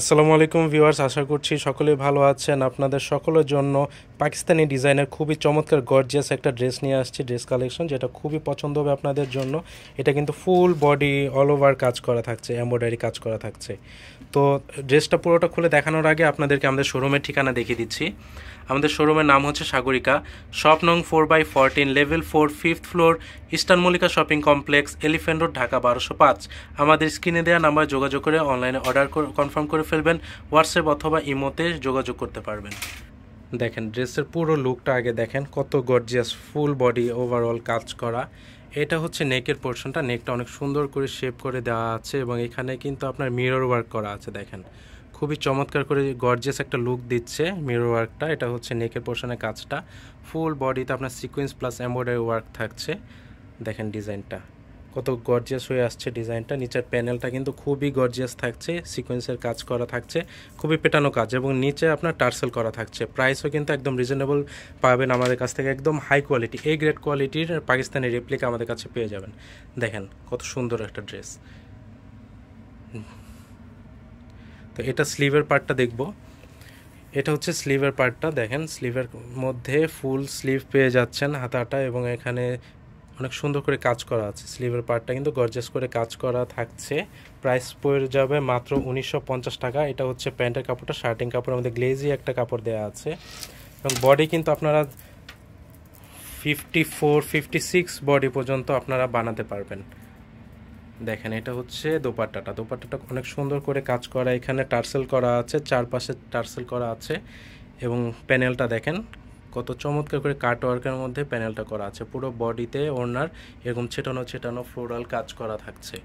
আসসালামু আলাইকুম ভিউয়ার্স, আশা করছি সকলেই ভালো আছেন। আপনাদের সকলের জন্য পাকিস্তানি ডিজাইনের খুবই চমৎকার গর্জিয়াস একটা ড্রেস নিয়ে আসছি, ড্রেস কালেকশন যেটা খুবই পছন্দ হবে আপনাদের জন্য। এটা কিন্তু ফুল বডি অল ওভার কাজ করা থাকছে, এমব্রয়ডারি কাজ করা থাকছে। তো ড্রেসটা পুরোটা খুলে দেখানোর আগে আপনাদেরকে আমাদের শোরুমের ঠিকানা দেখিয়ে দিচ্ছি। আমাদের শোরুমের নাম হচ্ছে সাগরিকা, শপ নং 4/14, level 4, 5th floor, eastern Mallika shopping complex, elephant road, Dhaka 1205। আমাদের স্ক্রিনে দেওয়া নাম্বার যোগাযোগ করে অনলাইনে অর্ডার কনফার্ম করে ফেলবেন। হোয়াটসঅ্যাপ অথবা ইমোতে যোগাযোগ করতে পারবেন। দেখেন ড্রেসের পুরো লুকটা আগে দেখেন, কত গর্জিয়াস, ফুল বডি ওভারঅল কাজ করা। এটা হচ্ছে নেকের পোর্শনটা, নেকটা অনেক সুন্দর করে শেপ করে দেওয়া আছে এবং এখানে কিন্তু আপনার মিরর ওয়ার্ক করা আছে। দেখেন খুবই চমৎকার করে গর্জিয়াস একটা লুক দিচ্ছে মিরর ওয়ার্কটা। এটা হচ্ছে নেকের পোর্শনের কাজটা, ফুল বডিতে আপনার সিকোয়েন্স প্লাস এমব্রয়ডারি ওয়ার্ক থাকছে। দেখেন ডিজাইনটা কত গর্জিয়াস হয়ে আসছে ডিজাইনটা। নিচের প্যানেলটা কিন্তু খুবই গর্জিয়াস থাকছে, সিকোয়েন্সের কাজ করা থাকছে, খুবই পেটানো কাজ এবং নিচে আপনার টার্সেল করা থাকছে। প্রাইসও কিন্তু একদম রিজনেবল পাবেন আমাদের কাছ থেকে, একদম হাই কোয়ালিটি, এ গ্রেড কোয়ালিটির পাকিস্তানি রেপ্লিকা আমাদের কাছে পেয়ে যাবেন। দেখেন কত সুন্দর একটা ড্রেস। তো এটা স্লিভের পার্টটা দেখব। এটা হচ্ছে স্লিভের পার্টটা, দেখেন স্লিভের মধ্যে ফুল স্লিভ পেয়ে যাচ্ছেন হাতাটা এবং এখানে অনেক সুন্দর করে কাজ করা আছে। স্লিভের পার্টটা কিন্তু গর্জিয়াস করে কাজ করা থাকছে। প্রাইস পড়ে যাবে মাত্র 1950 টাকা। এটা হচ্ছে প্যান্টের কাপড়টা, শার্টিং কাপড়ের মধ্যে গ্লেজি একটা কাপড় দেওয়া আছে এবং বডি কিন্তু আপনারা 54, 56 বডি পর্যন্ত আপনারা বানাতে পারবেন। দেখেন এটা হচ্ছে দোপাট্টাটা, দোপাট্টাটা অনেক সুন্দর করে কাজ করা, এখানে টার্সেল করা আছে, চারপাশে টার্সেল করা আছে এবং প্যানেলটা দেখেন কত চমৎকার করে কাট ওয়ার্কের মধ্যে প্যানেলটা করা আছে। পুরো বডিতে ওড়নার এরকম ছেটানো ছেটানো ফ্লোরাল কাজ করা থাকছে,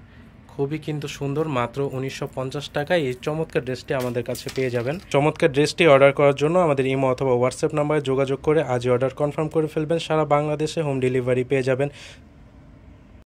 খুবই কিন্তু সুন্দর। মাত্র 1950 টাকায় এই চমৎকার ড্রেসটি আমাদের কাছে পেয়ে যাবেন। চমৎকার ড্রেসটি অর্ডার করার জন্য আমাদের ইমো অথবা হোয়াটসঅ্যাপ নাম্বারে যোগাযোগ করে আজই অর্ডার কনফার্ম করে ফেলবেন। সারা বাংলাদেশে হোম ডেলিভারি পেয়ে যাবেন।